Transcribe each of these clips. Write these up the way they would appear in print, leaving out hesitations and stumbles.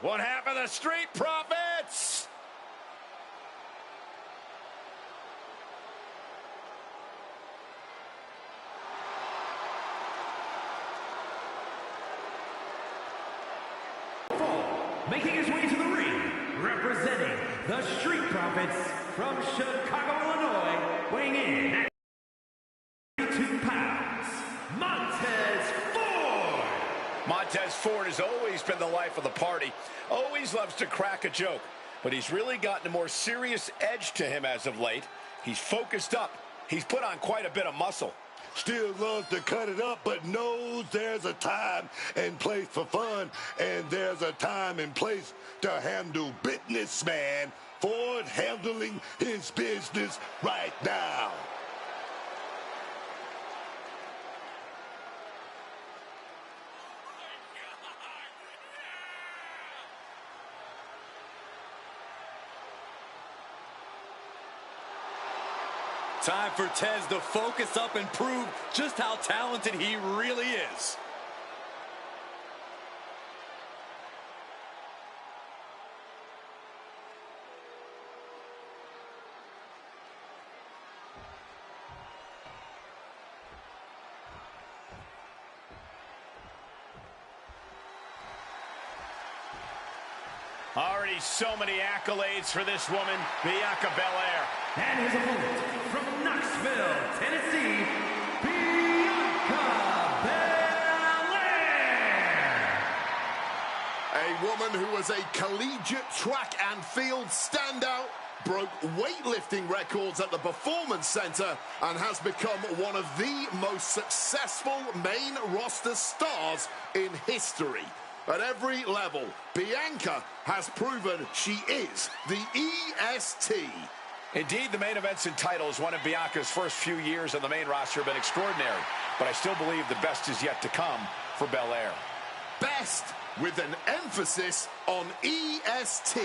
One half of the Street Profits. Making his way to the ring, representing the Street Profits from Chicago, Illinois, weighing in at 2 pounds, Montez Ford. Montez Ford has always been the life of the party, always loves to crack a joke, but he's really gotten a more serious edge to him as of late. He's focused up. He's put on quite a bit of muscle. Still loves to cut it up, but knows there's a time and place for fun, and there's a time and place to handle business, man. Ford handling his business right now. Time for Tez to focus up and prove just how talented he really is. Already so many accolades for this woman, Bianca Belair. And his opponent from Knoxville, Tennessee, Bianca Belair. A woman who was a collegiate track and field standout, broke weightlifting records at the Performance Center, and has become one of the most successful main roster stars in history. At every level, Bianca has proven she is the EST. Indeed, the main events and titles, one of Bianca's first few years on the main roster, have been extraordinary. But I still believe the best is yet to come for Belair. Best with an emphasis on EST.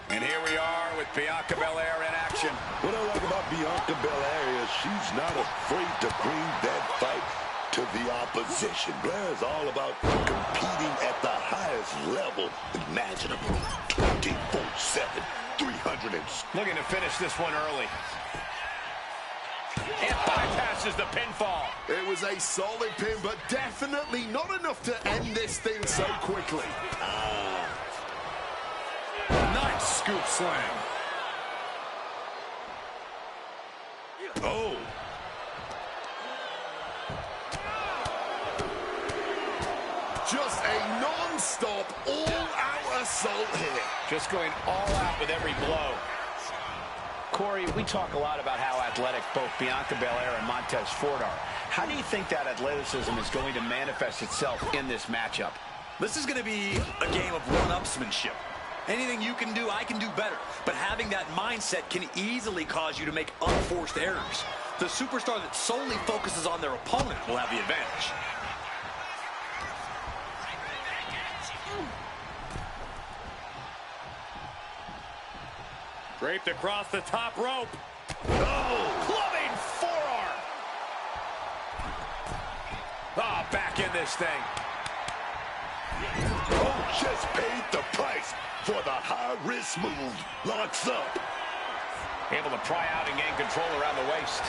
And here we are with Bianca Belair in action. What I like about Bianca Belair is she's not afraid to bring that fight to the opposition. Blair is all about competing at the highest level imaginable. 24/7, 300 and... Looking to finish this one early. And bypasses the pinfall. It was a solid pin, but definitely not enough to end this thing so quickly. Nice scoop slam. Oh. Just a non-stop, all-out assault here. Just going all out with every blow. Corey, we talk a lot about how athletic both Bianca Belair and Montez Ford are. How do you think that athleticism is going to manifest itself in this matchup? This is going to be a game of one-upsmanship. Anything you can do, I can do better. But having that mindset can easily cause you to make unforced errors. The superstar that solely focuses on their opponent will have the advantage. Draped across the top rope. Oh! Clubbing forearm. Oh, back in this thing. Oh, just paid the price for the high-risk move. Locks up. Able to pry out and gain control around the waist.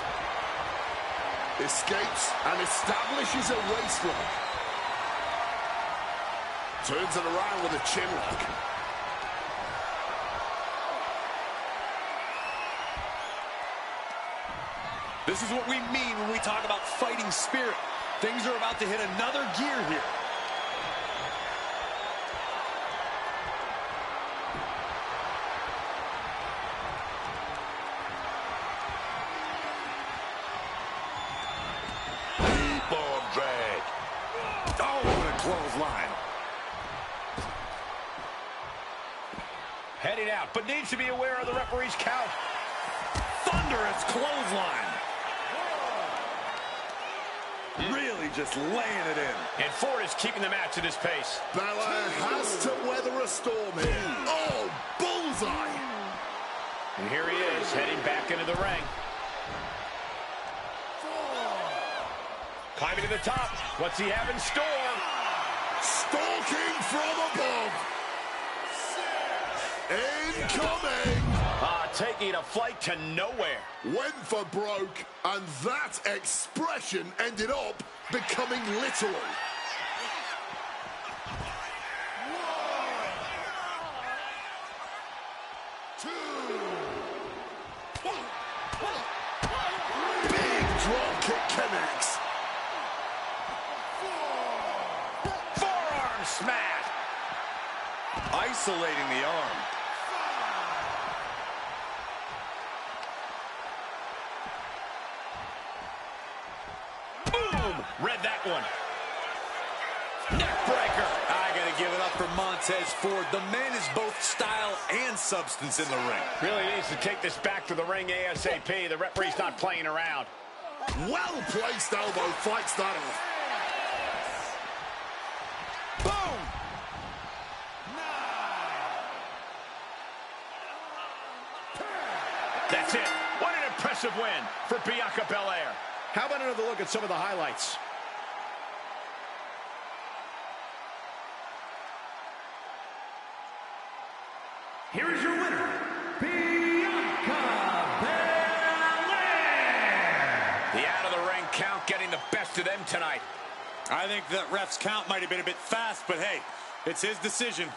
Escapes and establishes a waistlock. Turns it around with a chin lock. This is what we mean when we talk about fighting spirit. Things are about to hit another gear here. Deep arm drag. Oh, what a clothesline. Heading out, but needs to be aware of the referee's count. Thunderous clothesline. Really just laying it in. And Ford is keeping the match at his pace. Belair has to weather a storm here. Oh, bullseye! And here he is, heading back into the ring. Climbing to the top. What's he have in store? Stalking from above. Incoming! Taking a flight to nowhere. Went for broke, and that expression ended up becoming literal. Big drop kick connects. Forearm smash. Isolating the arm. Read that one. Neckbreaker. I got to give it up for Montez Ford. The man is both style and substance in the ring. Really needs to take this back to the ring ASAP. The referee's not playing around. Well-placed elbow fights that off. Boom! That's it. What an impressive win for Bianca Belair. How about another look at some of the highlights? Here is your winner, Bianca Belair. The out-of-the-ring count getting the best of them tonight. I think that ref's count might have been a bit fast, but hey, it's his decision.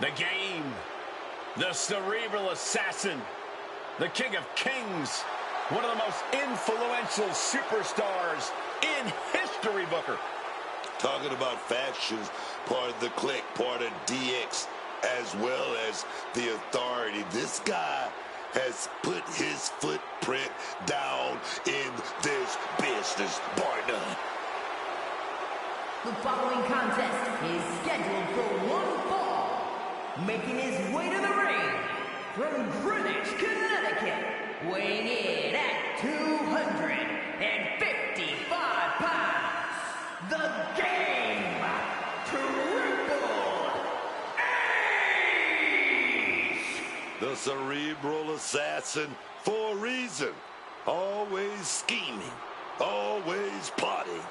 The Game, the cerebral assassin, the King of Kings, one of the most influential superstars in history, Booker. Talking about factions, part of the clique, part of DX, as well as the Authority. This guy has put his footprint down in this business, bar none. The following contest is scheduled for one fall. Making his way to the ring from Greenwich, Connecticut, weighing in at 255 pounds, the Game, Triple H! The cerebral assassin for a reason. Always scheming, always plotting.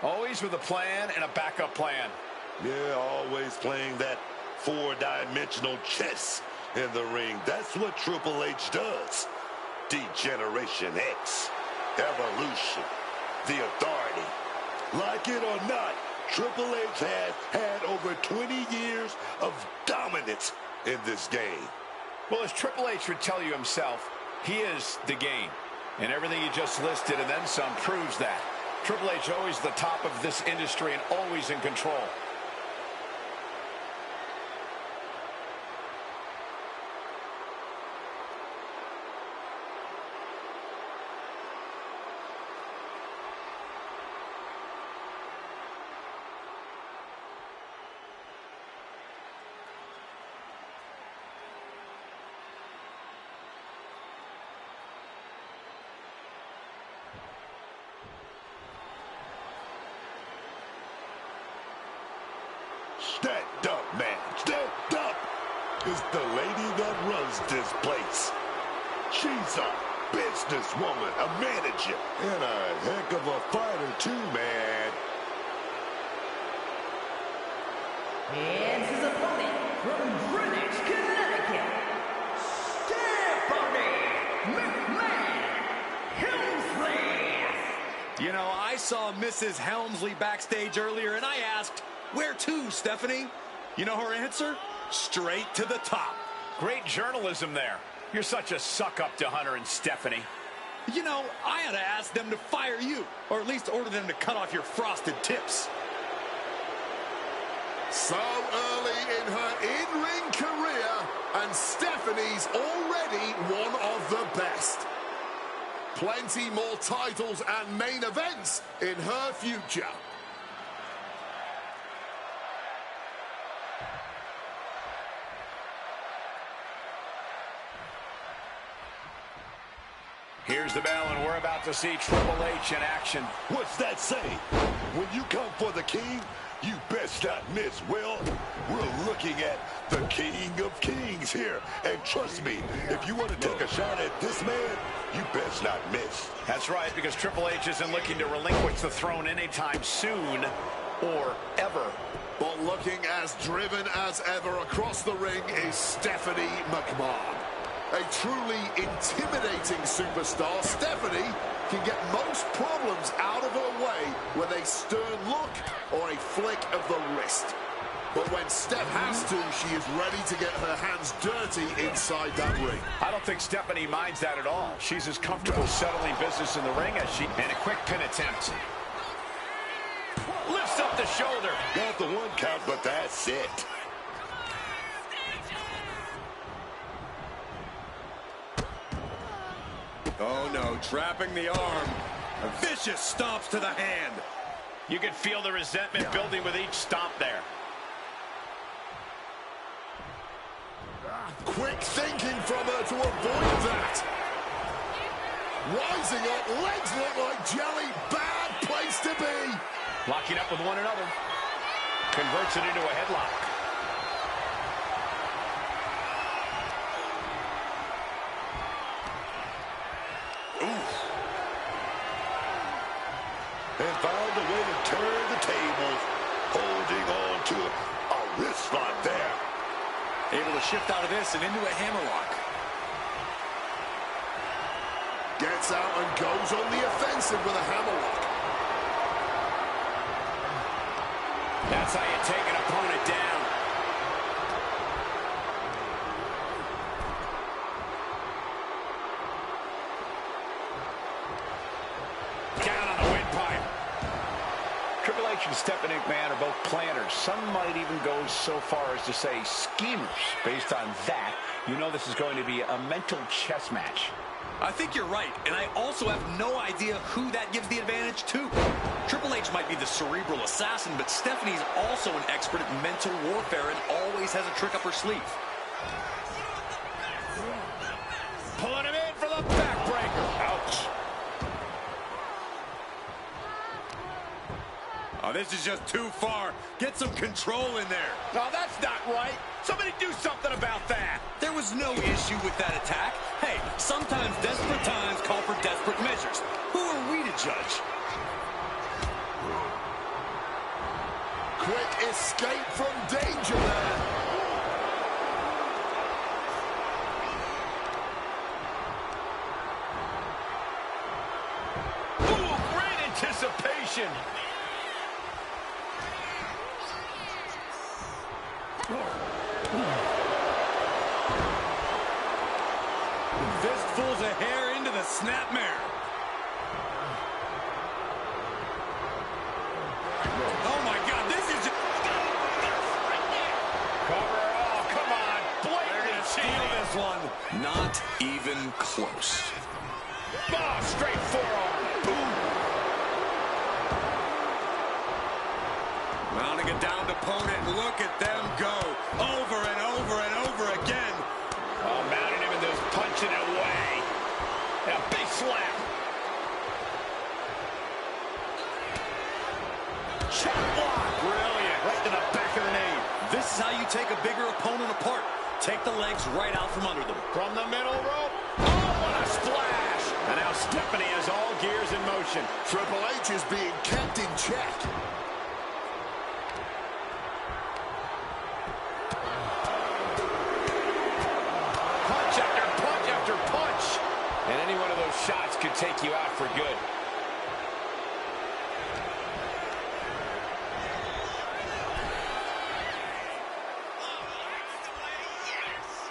Always with a plan and a backup plan. Yeah, always playing that four-dimensional chess in the ring. That's what Triple H does. Degeneration X, Evolution, the Authority. Like it or not, Triple H has had over 20 years of dominance in this game. Well, as Triple H would tell you himself, he is the game. And everything you just listed and then some proves that. Triple H always the top of this industry and always in control. Stand up, man. Stand up. Is the lady that runs this place. She's a businesswoman, a manager, and a heck of a fighter too, man. And his opponent from Greenwich, Connecticut, Stephanie McMahon Helmsley. You know, I saw Mrs. Helmsley backstage earlier, and I asked, where to, Stephanie? You know her answer? Straight to the top. Great journalism there. You're such a suck-up to Hunter and Stephanie. You know, I ought to ask them to fire you, or at least order them to cut off your frosted tips. So early in her in-ring career, and Stephanie's already one of the best. Plenty more titles and main events in her future. Here's the bell, and we're about to see Triple H in action. What's that say? When you come for the king, you best not miss. Well, we're looking at the King of Kings here. And trust me, if you want to take a shot at this man, you best not miss. That's right, because Triple H isn't looking to relinquish the throne anytime soon or ever. But looking as driven as ever across the ring is Stephanie McMahon. A truly intimidating superstar, Stephanie can get most problems out of her way with a stern look or a flick of the wrist. But when Steph has to, she is ready to get her hands dirty inside that ring. I don't think Stephanie minds that at all. She's as comfortable settling business in the ring as she... And a quick pin attempt. Lifts up the shoulder. Got the one count, but that's it. Oh, no, trapping the arm. Vicious stomps to the hand. You can feel the resentment building with each stomp there. Quick thinking from her to avoid that. Rising up, legs look like jelly. Bad place to be. Locking up with one another. Converts it into a headlock. And found a way to turn the tables, holding on to a wrist lock there. Able to shift out of this and into a hammerlock. Gets out and goes on the offensive with a hammerlock. That's how you take an opponent down. Down on the windpipe. Triple H and Stephanie McMahon are both planners. Some might even go so far as to say schemers. Based on that, you know this is going to be a mental chess match. I think you're right, and I also have no idea who that gives the advantage to. Triple H might be the cerebral assassin, but Stephanie's also an expert at mental warfare and always has a trick up her sleeve. Pulling him in for the backbreaker. Ouch. Oh, this is just too far. Get some control in there. No, that's not right. Somebody do something about that. There was no issue with that attack. Hey, sometimes desperate times call for desperate measures. Who are we to judge? Quick escape from danger there. Ooh, great anticipation. Fistfuls of hair into the snapmare. Oh my God, this is just... Cover, oh, come on. Blatant Steal this one. Not even close. Oh, straight forearm. Boom. Mounting a downed opponent, and look at them go. Over and over and over again. Oh, mounting him and just punching it away. And a big slap. Chop block. Brilliant. Right to the back of the knee. This is how you take a bigger opponent apart. Take the legs right out from under them. From the middle rope. Oh, what a splash. And now Stephanie has all gears in motion. Triple H is being kept in check. Punch after punch after punch. And any one of those shots could take you out for good.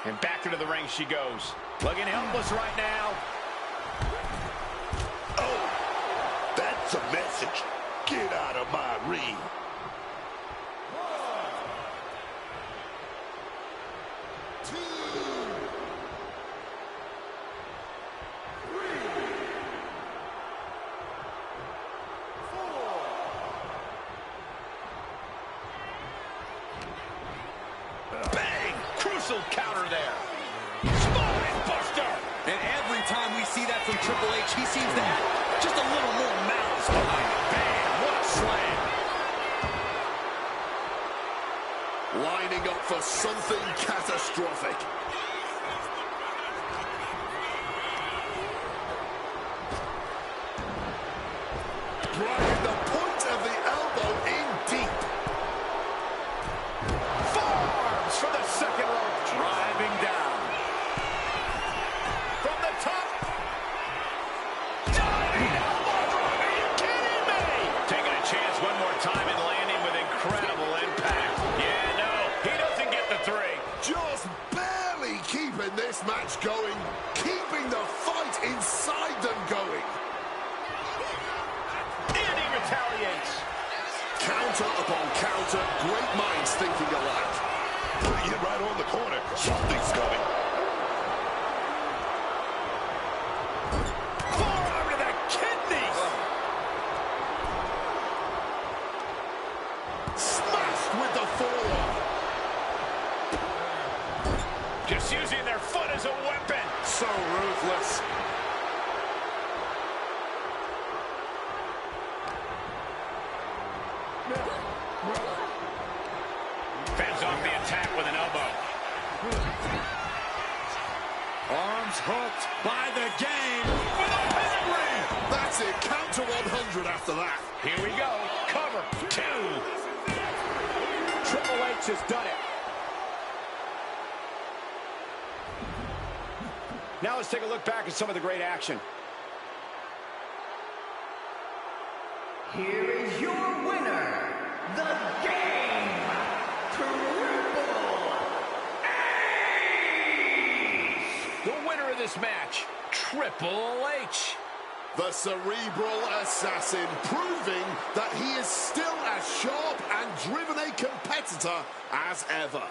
And back into the ring she goes. Looking helpless right now. Oh, that's a message. Get out of my ring. Bang! Crucial counter there. Spine buster. And every time we see that from Triple H, he seems to have just a little more malice behind it. Bam! What a slam. Lining up for something catastrophic. Driving the point of the elbow in deep. Forearms for the second rope. Driving down. From the top. Diving elbow drop. Are you kidding me? Taking a chance one more time and landing with incredible impact. Yeah, no, he doesn't get the three. Just barely keeping this match going. Keeping the fight inside them going. And he retaliates. Counter upon counter. Great minds thinking alike. Putting it right on the corner. Something's coming. Forearm to the kidneys. Smashed with the forearm. Just using their foot as a weapon. So ruthless. Fends off the attack with an elbow. Arms hooked by the game with a pedigree. That's it. Count to 100 after that. Here we go. Cover. 2. Triple H has done it. Now let's take a look back at some of the great action. Here is your winner, the Game, Triple H! The winner of this match, Triple H. The cerebral assassin, proving that he is still as sharp and driven a competitor as ever.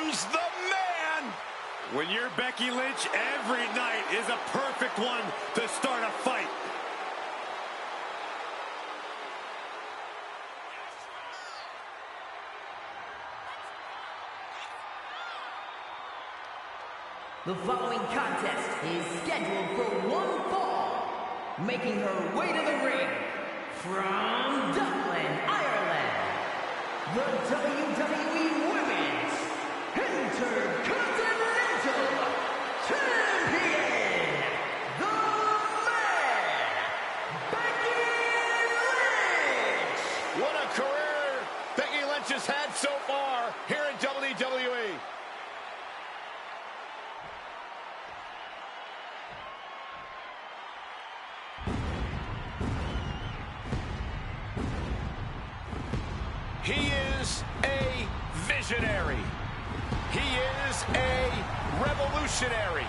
comes the man. When you're Becky Lynch, every night is a perfect one to start a fight. The following contest is scheduled for one fall. Making her way to the ring from Dublin, Ireland, the WWE Women's Intercontinental Champion, the man, Becky Lynch! What a career Becky Lynch has had so far here in WWE. He is a visionary. He is a revolutionary.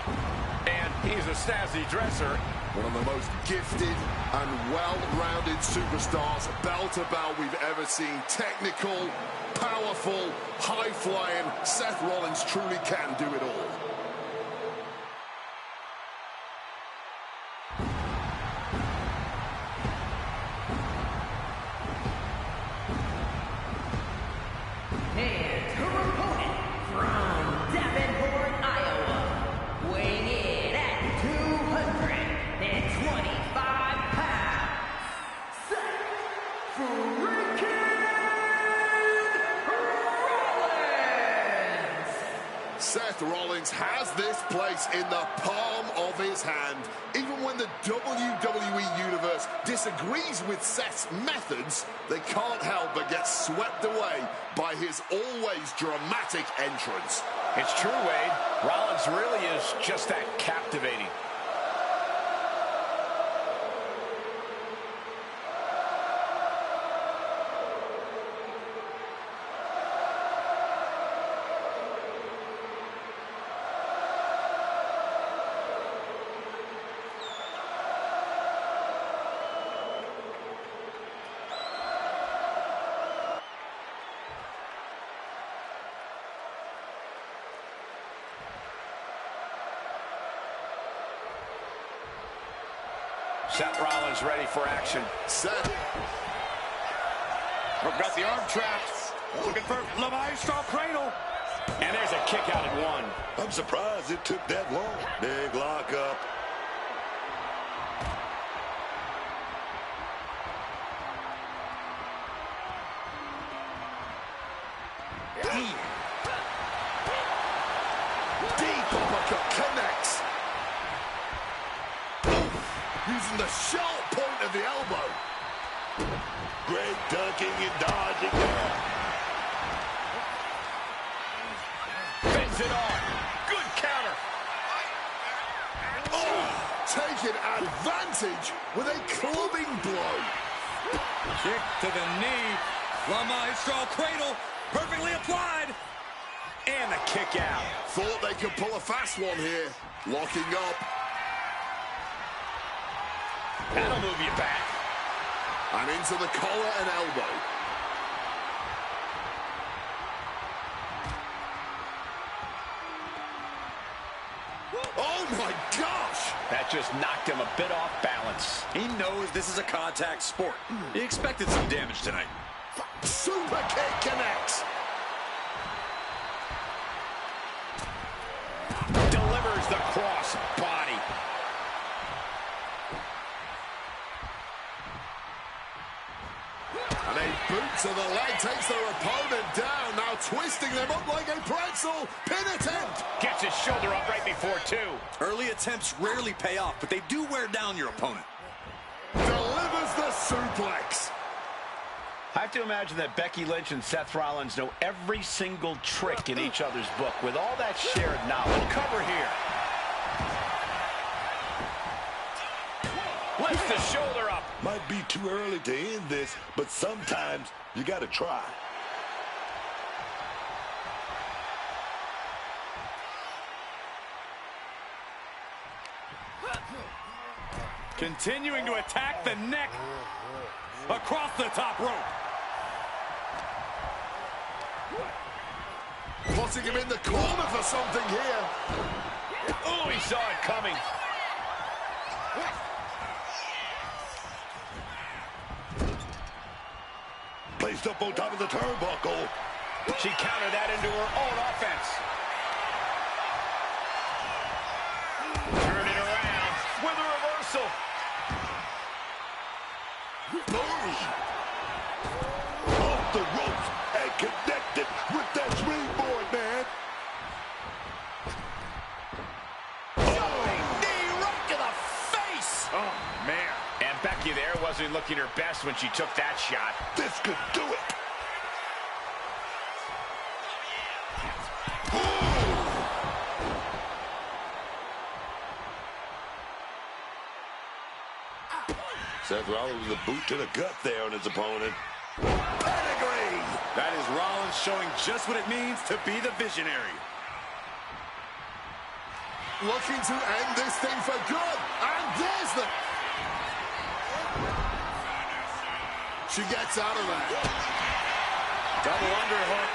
And he's a snazzy dresser. One of the most gifted and well-rounded superstars, bell to bell, we've ever seen. Technical, powerful, high-flying. Seth Rollins truly can do it all. And her opponent from Davenport, Iowa, weighing in at 225 pounds, Seth freaking Rollins! Seth Rollins has this place in the palm of his hand. Even when the WWE Universe disagrees with Seth's methods, they can't help but get swept away by his always dramatic entrance. It's true, Wade. Rollins really is just that captivating. Seth Rollins ready for action. Seth. Got the arm trapped. Looking for La Maestro cradle. And there's a kick out at one. I'm surprised it took that long. Big lockup. Deep uppercut connects. Using the sharp point of the elbow. Great ducking and dodging there. Fends it on. Good counter. Oh, taking advantage with a clubbing blow. Kick to the knee. La Maestro cradle. Perfectly applied. And the kick out. Thought they could pull a fast one here. Locking up. That'll move you back. And into the collar and elbow. Oh my gosh! That just knocked him a bit off balance. He knows this is a contact sport. He expected some damage tonight. Super kick connects. Delivers the cross body. And a boot to the leg takes their opponent down. Now twisting them up like a pretzel. Pin attempt. Gets his shoulder up right before two. Early attempts rarely pay off, but they do wear down your opponent. Delivers the suplex. I have to imagine that Becky Lynch and Seth Rollins know every single trick in each other's book with all that shared knowledge. Cover here. Lifts the shoulder up. Might be too early to end this, but sometimes you got to try. Continuing to attack the neck across the top rope. putting him in the corner for something here. Oh, he saw it coming. Placed up on top of the turnbuckle. She countered that into her own offense. Turn it around with a reversal. Boom! Off the ropes and connected with that springboard, man. Jumping knee right to the face. Oh, man. And Becky there wasn't looking her best when she took that shot. This could do it. Seth Rollins with a boot to the gut there on his opponent. Pedigree! That is Rollins showing just what it means to be the visionary. Looking to end this thing for good. And there's the... She gets out of there. Double underhook.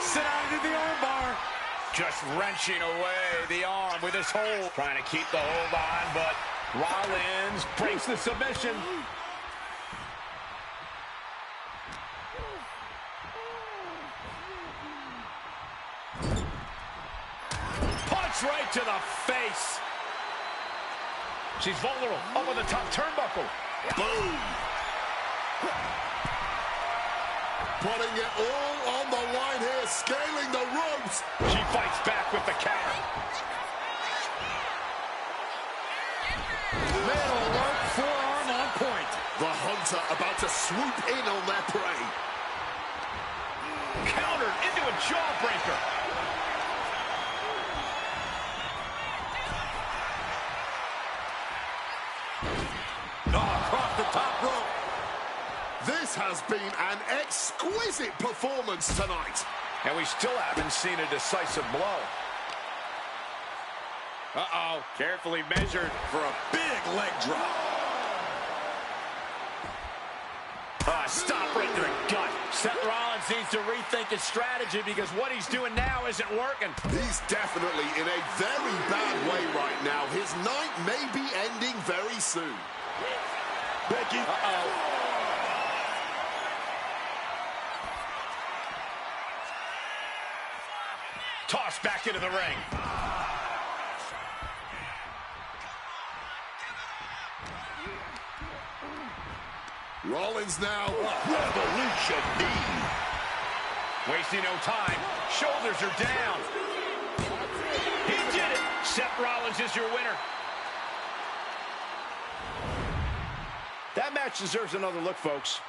Sit out into the armbar. Just wrenching away the arm with his hold. Trying to keep the hold on, but Rollins breaks the submission. Punch right to the face. She's vulnerable. Up on the top turnbuckle. Boom! Putting it all on the line here, scaling the ropes. She fights back with the counter. Man alert, forearm on point. The Hunter about to swoop in on their prey. Countered into a jawbreaker. Across the top rope. This has been an exquisite performance tonight. And we still haven't seen a decisive blow. Uh-oh, carefully measured for a big leg drop. Stop right to the gut. Seth Rollins needs to rethink his strategy because what he's doing now isn't working. He's definitely in a very bad way right now. His night may be ending very soon. Becky. Tossed back into the ring. Rollins now. Revolution knee. Wasting no time. Shoulders are down. He did it. Seth Rollins is your winner. That match deserves another look, folks.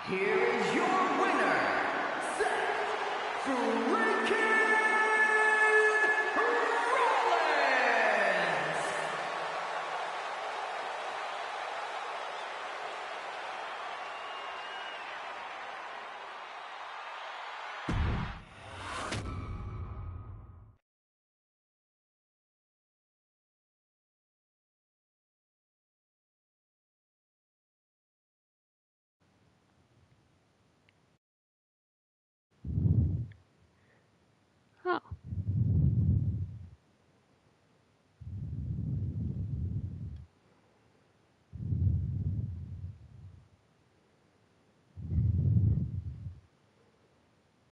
Here is your winner, Seth